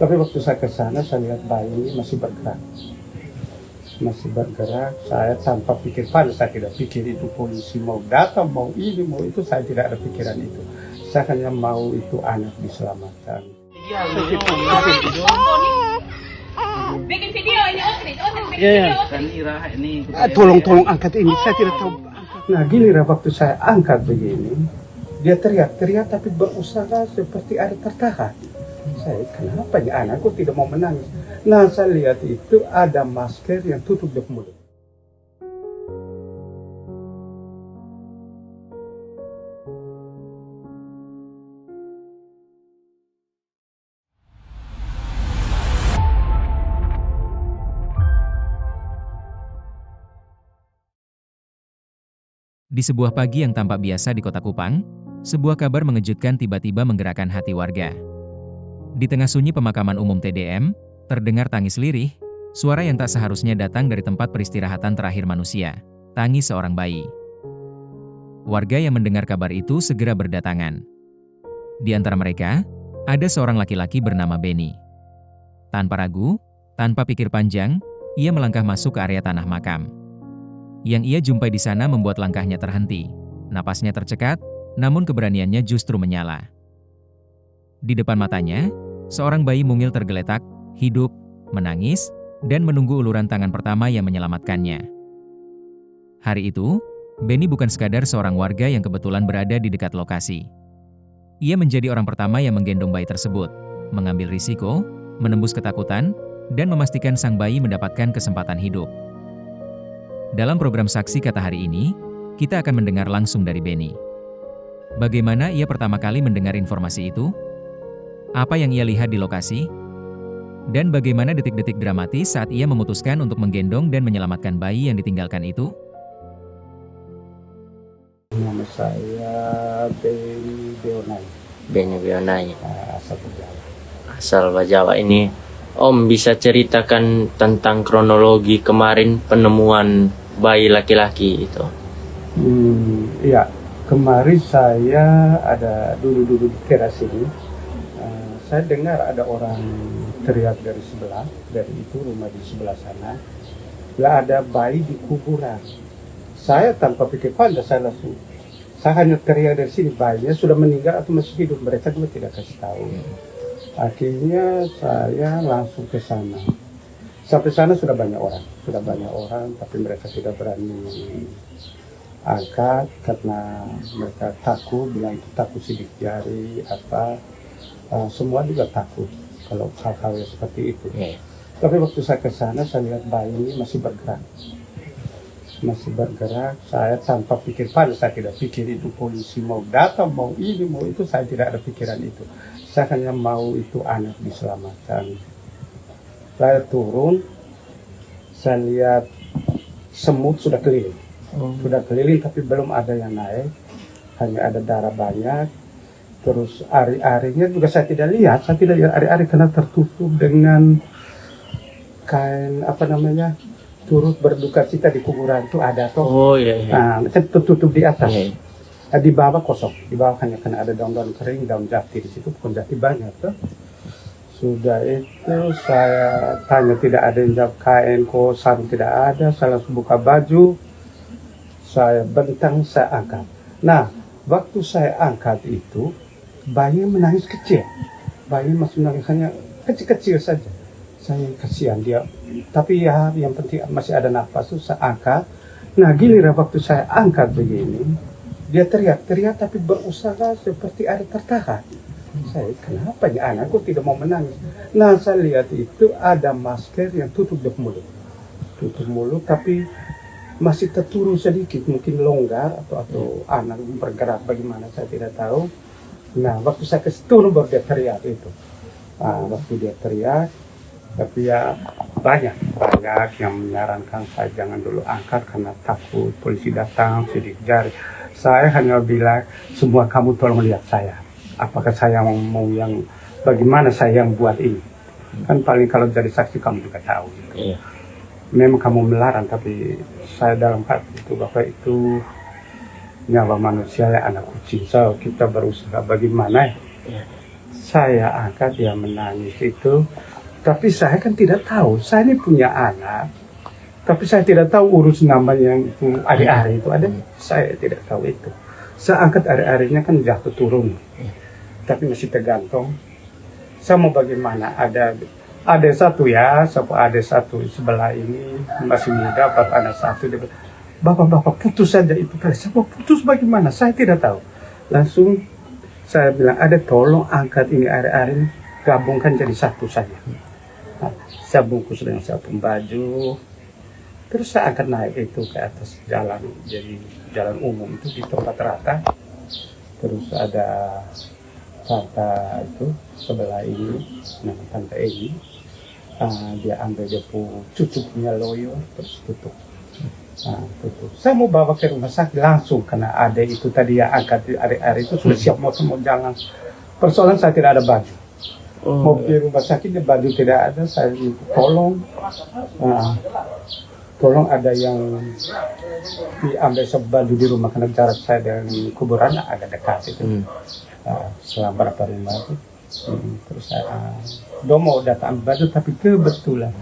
Tapi waktu saya ke sana, saya lihat bayi ini masih bergerak. Masih bergerak, saya tanpa pikir pada saya tidak pikir itu polisi mau datang, mau ini, mau itu, saya tidak ada pikiran itu. Saya hanya mau itu anak diselamatkan. Bikin video ini bikin video ini. Tolong angkat ini, saya tidak tahu. Nah gini waktu saya angkat begini, dia teriak-teriak tapi berusaha seperti ada tertahan. Saya kenapa ya anakku tidak mau menangis. Nah saya lihat itu ada masker yang tutup di mulut. Di sebuah pagi yang tampak biasa di kota Kupang, sebuah kabar mengejutkan tiba-tiba menggerakkan hati warga. Di tengah sunyi pemakaman umum TDM, terdengar tangis lirih, suara yang tak seharusnya datang dari tempat peristirahatan terakhir manusia, tangis seorang bayi. Warga yang mendengar kabar itu segera berdatangan. Di antara mereka, ada seorang laki-laki bernama Benny. Tanpa ragu, tanpa pikir panjang, ia melangkah masuk ke area tanah makam. Yang ia jumpai di sana membuat langkahnya terhenti, napasnya tercekat, namun keberaniannya justru menyala. Di depan matanya, seorang bayi mungil tergeletak, hidup, menangis, dan menunggu uluran tangan pertama yang menyelamatkannya. Hari itu, Benny bukan sekadar seorang warga yang kebetulan berada di dekat lokasi. Ia menjadi orang pertama yang menggendong bayi tersebut, mengambil risiko, menembus ketakutan, dan memastikan sang bayi mendapatkan kesempatan hidup. Dalam program Saksi Kata hari ini, kita akan mendengar langsung dari Benny. Bagaimana ia pertama kali mendengar informasi itu? Apa yang ia lihat di lokasi? Dan bagaimana detik-detik dramatis saat ia memutuskan untuk menggendong dan menyelamatkan bayi yang ditinggalkan itu? Nama saya Benny Beonai. Benny Beonai. Asal Jawa. Asal Jawa ini. Om bisa ceritakan tentang kronologi kemarin penemuan bayi laki-laki itu? Iya, kemarin saya ada dulu di teras ini. Saya dengar ada orang teriak dari sebelah, dari itu rumah di sebelah sana. Lah ada bayi di kuburan. Saya tanpa pikir panjang saya hanya teriak dari sini, bayinya sudah meninggal atau masih hidup, mereka juga tidak kasih tahu. Akhirnya saya langsung ke sana. Sampai sana sudah banyak orang, tapi mereka tidak berani angkat karena mereka takut, bilang itu takut sidik jari apa. Semua juga takut kalau hal-hal yang seperti itu. Tapi waktu saya ke sana, saya lihat bayi ini masih bergerak. Saya tanpa pikir panjang, saya tidak pikir itu polisi mau datang, mau ini, mau itu, saya tidak ada pikiran itu. Saya hanya mau itu anak diselamatkan. Saya turun, saya lihat semut sudah keliling. Sudah keliling tapi belum ada yang naik, hanya ada darah banyak. Terus ari-arinya juga saya tidak lihat ari-ari karena tertutup dengan kain turut berduka cita di kuburan itu ada toh. Oh iya. Nah, tertutup di atas. Di bawah kosong, di bawah hanya kena ada daun-daun kering, daun jati di situ, pohon jati banyak tuh. Sudah itu saya tanya tidak ada yang jawab, kain kok sarung tidak ada, saya langsung buka baju, saya bentang, saya angkat. Nah, waktu saya angkat itu, bayi menangis kecil, bayi masih menangis hanya kecil-kecil saja. Saya kasihan dia, tapi ya yang penting masih ada nafas, saya angkat. Nah gini waktu saya angkat begini, dia teriak-teriak tapi berusaha seperti ada tertahan. Saya kenapa ya anakku tidak mau menangis. Nah saya lihat itu ada masker yang tutup mulut tapi masih terturun sedikit, mungkin longgar atau anak bergerak bagaimana saya tidak tahu. Nah waktu saya turun baru dia teriak itu. Waktu dia teriak, tapi ya banyak yang menyarankan saya jangan dulu angkat karena takut polisi datang sidik jari. Saya hanya bilang semua kamu tolong lihat saya. Apakah saya mau yang bagaimana saya yang buat ini? Kan paling kalau jadi saksi kamu juga tahu. Gitu. Memang kamu melarang, tapi saya dalam hati itu Bapak itu nyawa manusia ya anak kucing. So kita berusaha bagaimana ya? saya angkat dia menangis itu, tapi saya kan tidak tahu. Saya ini punya anak, tapi saya tidak tahu urus namanya yang itu ari-ari itu ada. Saya tidak tahu itu. Saya angkat ari-arinya kan jatuh turun, tapi masih tergantung. Saya mau bagaimana? Ada satu ya, ada satu sebelah ini masih muda, bapak anak satu. Dia bilang, bapak putus saja itu kali. Saya mau putus bagaimana? Saya tidak tahu. Langsung saya bilang, ada tolong angkat ini ari-ari, gabungkan jadi satu saja. Nah, saya bungkus dengan satu baju, terus saya angkat naik itu ke atas jalan, jadi jalan umum itu di tempat rata. Terus ada tante itu sebelah ini, nama tante ini, dia ambil dia cucuknya loyo, terus tutup. Nah, tutup. Saya mau bawa ke rumah sakit langsung karena ada itu tadi ya angkat hari itu sudah siap mau jalan. Persoalan saya tidak ada baju. Mau di rumah sakit baju tidak ada. Saya tolong, tolong ada yang diambil baju di rumah karena jarak saya dengan kuburan agak dekat itu. Selama berapa rumah itu. Terus saya mau datang baju tapi kebetulan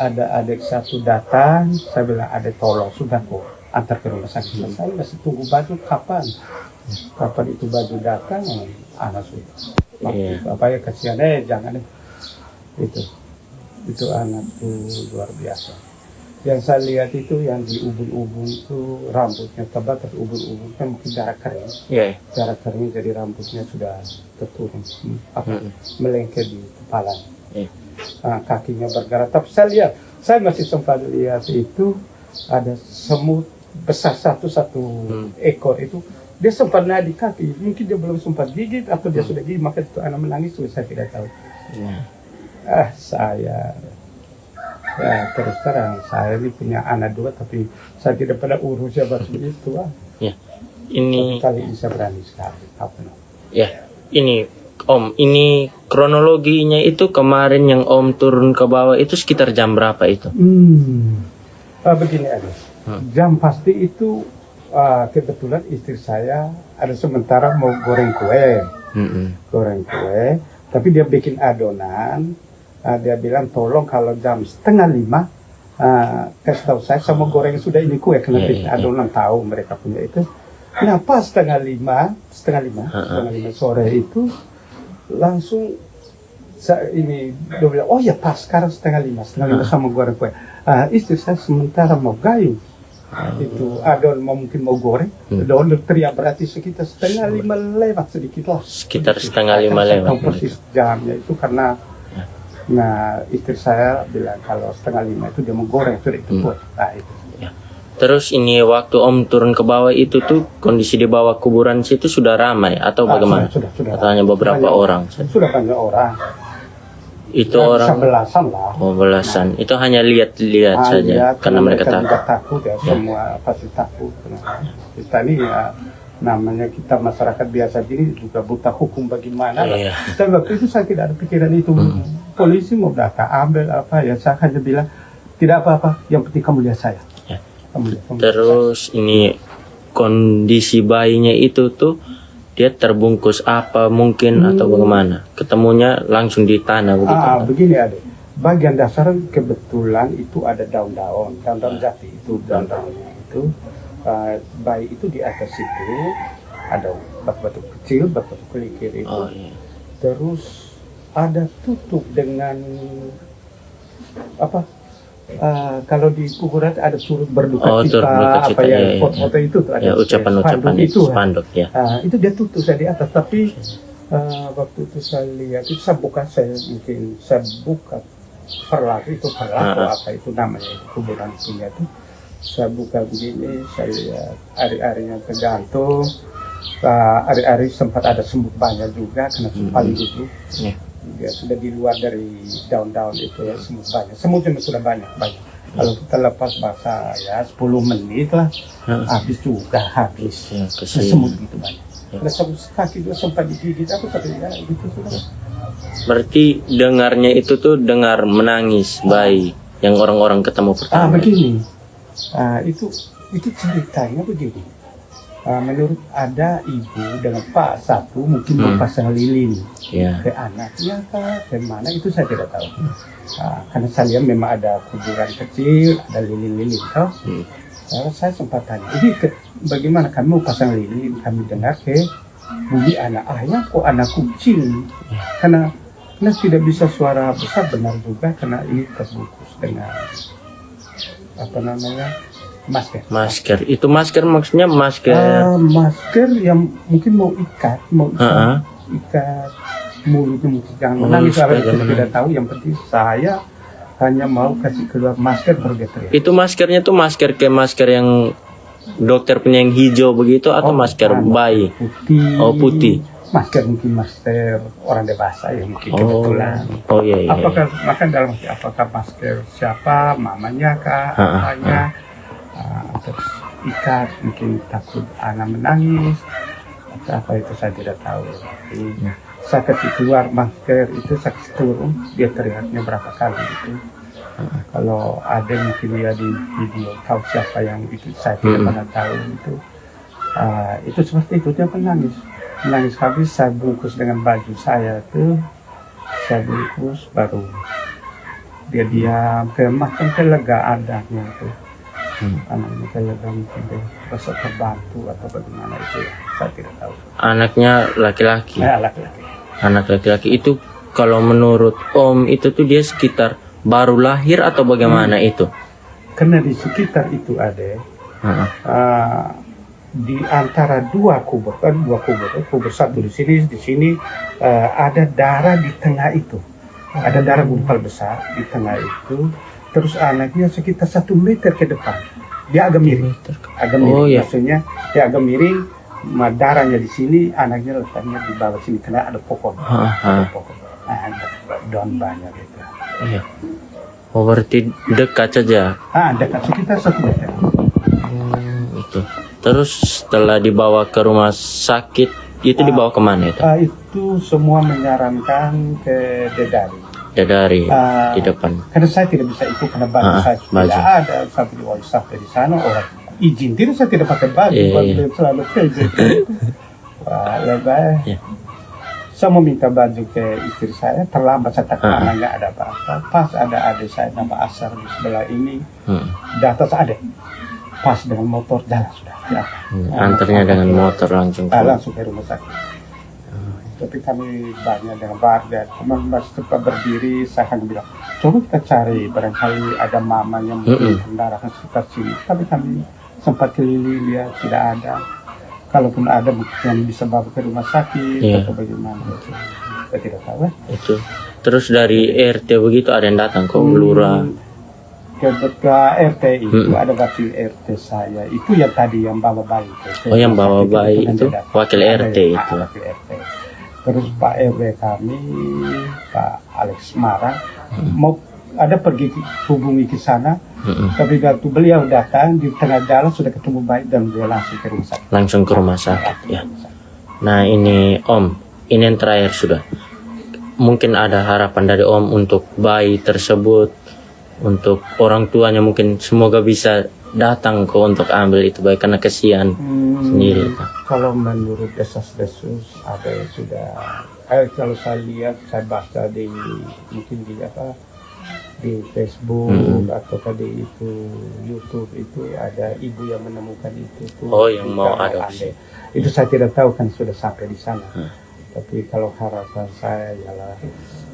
ada adik satu datang, saya bilang ada tolong sudah kok antar ke rumah sakit. Saya masih tunggu baju kapan itu baju datang, anak sudah. Apa ya kasihan jangan itu anak tuh luar biasa. Yang saya lihat itu yang di ubun-ubun itu rambutnya tebal, terus ubun-ubun kan mungkin darah kering. Darah kering jadi rambutnya sudah terturun, melengket di kepala. Kakinya bergerak. Tapi saya masih sempat lihat itu ada semut besar satu ekor itu. Dia sempat naik di kaki. Mungkin dia belum sempat gigit atau dia sudah gigit, maka itu anak menangis. Saya tidak tahu. Saya terus terang saya ini punya anak dua, tapi saya tidak pernah urus ya batu itu. Ini kali ini saya berani sekali. Ini Om, ini kronologinya itu kemarin yang Om turun ke bawah itu sekitar jam berapa itu? Begini aja. Jam pasti itu kebetulan istri saya ada sementara mau goreng kue, tapi dia bikin adonan. Dia bilang tolong kalau jam 4:30 kasih tahu saya mau goreng sudah ini kue karena bikin adonan tahu mereka punya itu. Nah pas 4:30 sore itu langsung ini dia bilang oh ya pas sekarang 4:30 sama goreng kue. Istri saya sementara mau gayung itu adon mungkin mau goreng, adon teriak berarti sekitar 4:30 lewat sedikit lah. Sekitar 4:30 lewat. Tahu persis jamnya itu karena istri saya bilang kalau 4:30 itu dia mau goreng sudah itu buat. Itu. Terus ini waktu Om turun ke bawah itu tuh kondisi di bawah kuburan situ sudah ramai atau bagaimana? Sudah. Atau hanya beberapa orang? Sudah banyak orang. Itu orang belasan lah. Belasan. Itu hanya lihat-lihat saja karena mereka takut. Ya, semua pasti takut. Kita ini ya namanya kita masyarakat biasa gini juga buta hukum bagaimana. Tapi waktu itu saya tidak ada pikiran itu. Polisi mau datang ambil apa ya saya hanya bilang tidak apa-apa. Yang penting kamu lihat saya. Terus ini kondisi bayinya itu tuh dia terbungkus apa mungkin atau bagaimana? Ketemunya langsung di tanah begitu? Begini ada. Bagian dasar kebetulan itu ada daun-daun jati itu daun-daunnya itu. Bayi itu di atas itu ada batu-batu kecil, batu-batu kelikir itu. Terus ada tutup dengan apa? Kalau di kuburan ada turut berduka cita, apa ya foto-foto itu tuh ada ucapan itu spanduk ya. Itu dia tutup saya di atas, tapi waktu itu saya lihat itu saya buka perlaku apa itu namanya itu kuburan punya itu saya buka begini saya lihat ari-arinya tergantung, ari-ari sempat ada semut banyak juga karena paling dulu. Dia sudah di luar dari daun-daun itu ya semutnya sudah banyak. Kalau kita lepas basah ya 10 menit lah habis semut gitu banyak. Ada kaki juga sempat digigit aku tapi ya gitu sudah. Berarti dengarnya itu tuh dengar menangis bayi yang orang-orang ketemu pertama. Begini itu ceritanya begini. menurut ada ibu dengan pak satu mungkin mau pasang lilin Ya. ke anaknya ke mana itu saya tidak tahu. Karena saya lihat memang ada kuburan kecil, ada lilin-lilin toh. Lalu saya sempat tanya, ini bagaimana kamu pasang lilin? Kami dengar ke bunyi anak ayam kok anak kucing, karena tidak bisa suara besar, benar juga karena ini terbungkus dengan apa namanya masker. Masker. Itu masker maksudnya masker. Masker yang mungkin mau ikat mulutnya, mungkin jangan menangis. Saya tidak tahu, yang penting saya hanya mau kasih keluar masker baru dia teriak. Itu maskernya tuh masker kayak masker yang dokter punya yang hijau begitu atau masker bayi? Putih. Oh, putih. Masker mungkin masker orang dewasa ya mungkin kebetulan. Oh iya. Apakah makan dalam arti apakah masker siapa, mamanya kah, apanya, terus ikat mungkin takut anak menangis atau apa itu saya tidak tahu. Jadi, saya kasih keluar masker itu saya kasih turun dia teriaknya berapa kali itu. Kalau ada mungkin dia di video tahu siapa yang itu saya tidak pernah tahu itu. Itu seperti itu dia menangis habis saya bungkus dengan baju saya tuh, saya bungkus baru dia diam ke macam lega adanya tuh. Anaknya kayak mungkin dia rasa terbantu atau bagaimana itu ya, saya tidak tahu. Anaknya laki-laki. Laki-laki. Anak laki-laki itu kalau menurut Om itu tuh dia sekitar baru lahir atau bagaimana itu? Karena di sekitar itu ada di antara dua kubur satu di sini ada darah di tengah itu, ada darah gumpal besar di tengah itu. Terus anaknya sekitar 1 meter ke depan, dia agak miring, maksudnya dia agak miring, darahnya di sini, anaknya letaknya di bawah sini karena ada pokok, ada daun banyak itu. Iya. Oh berarti dekat saja. Dekat sekitar 1 meter. Itu. Terus setelah dibawa ke rumah sakit itu dibawa kemana itu? Itu semua menyarankan ke Dedari. Di depan. Karena saya tidak bisa ikut karena baju saya tidak ada, sampai di wali sampai di sana orang izin tidak, saya tidak pakai baju, selalu kerja. Wah, lebih. Saya mau minta baju ke istri saya, terlambat saya takut anaknya ada apa-apa. Pas ada adik saya nama Asar di sebelah ini, data ada. Pas dengan motor jalan sudah. Antarnya dengan motor langsung ke rumah sakit. Tapi kami banyak dengan warga, teman masih tempat berdiri, saya hanya bilang, coba kita cari, barangkali ada mamanya mungkin darah sekitar sini. Tapi kami sempat keliling, dia tidak ada. Kalaupun ada mungkin bisa bawa ke rumah sakit atau bagaimana, saya tidak tahu. Itu. Terus dari RT begitu ada yang datang ke lurah. Ke RT itu ada wakil RT saya, itu yang tadi yang bawa bayi. Yang bawa bayi itu wakil RT itu. Wakil RT. Terus Pak RW kami, Pak Alex Marang, mau ada pergi hubungi ke sana, tapi waktu beliau datang di tengah jalan sudah ketemu bayi dan dia langsung ke rumah sakit. Langsung ke rumah sakit ya. Nah ini Om, ini yang terakhir sudah. Mungkin ada harapan dari Om untuk bayi tersebut, untuk orang tuanya mungkin semoga bisa datang ke untuk ambil itu baik karena kesian sendiri. Kalau menurut desas-desus ada yang sudah, kalau saya lihat, saya baca di mungkin di Facebook atau di itu YouTube itu ada ibu yang menemukan itu. Yang mau adopsi. Itu saya tidak tahu kan sudah sampai di sana. Tapi kalau harapan saya ialah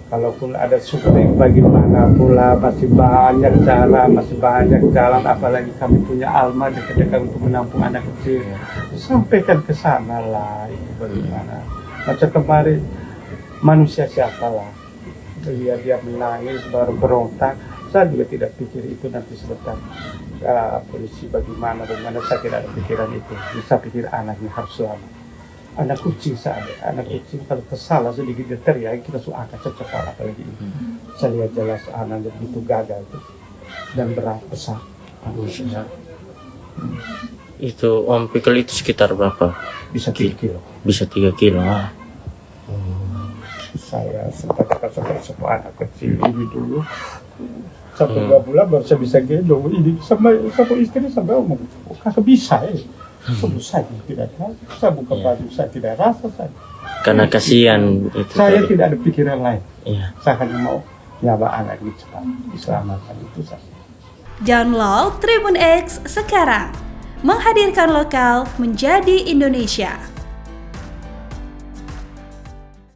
kalaupun ada sukses bagaimana pula masih banyak jalan, apalagi kami punya Alma dekat-dekat untuk menampung anak kecil, sampaikan ke sana lah itu bagaimana. Macam kemarin manusia siapalah lihat dia menangis baru berontak, saya juga tidak pikir itu nanti sebentar polisi bagaimana, saya tidak ada pikiran itu. Saya pikir anaknya harus selamat. Anak kucing anak kucing kalau tersalah sedikit dia teriak, kita suka angkat secepat apalagi ini. Saya lihat jelas anaknya begitu gagal itu dan berat besar. Itu Om pikir itu sekitar berapa? Bisa 3 kilo. Bisa 3 kilo. Saya sempat sebuah anak kecil ini dulu sampai 2 bulan baru saya bisa gendong ini sama istri sampai ngomong kakak bisa Sebut saja tidak ada. Saya buka baju, saya tidak rasa saya. Karena kasihan itu Saya tadi. tidak ada pikiran lain. Iya. Saya hanya mau nyawa anak ini cepat diselamatkan itu saja. Download Tribun X sekarang. Menghadirkan lokal menjadi Indonesia.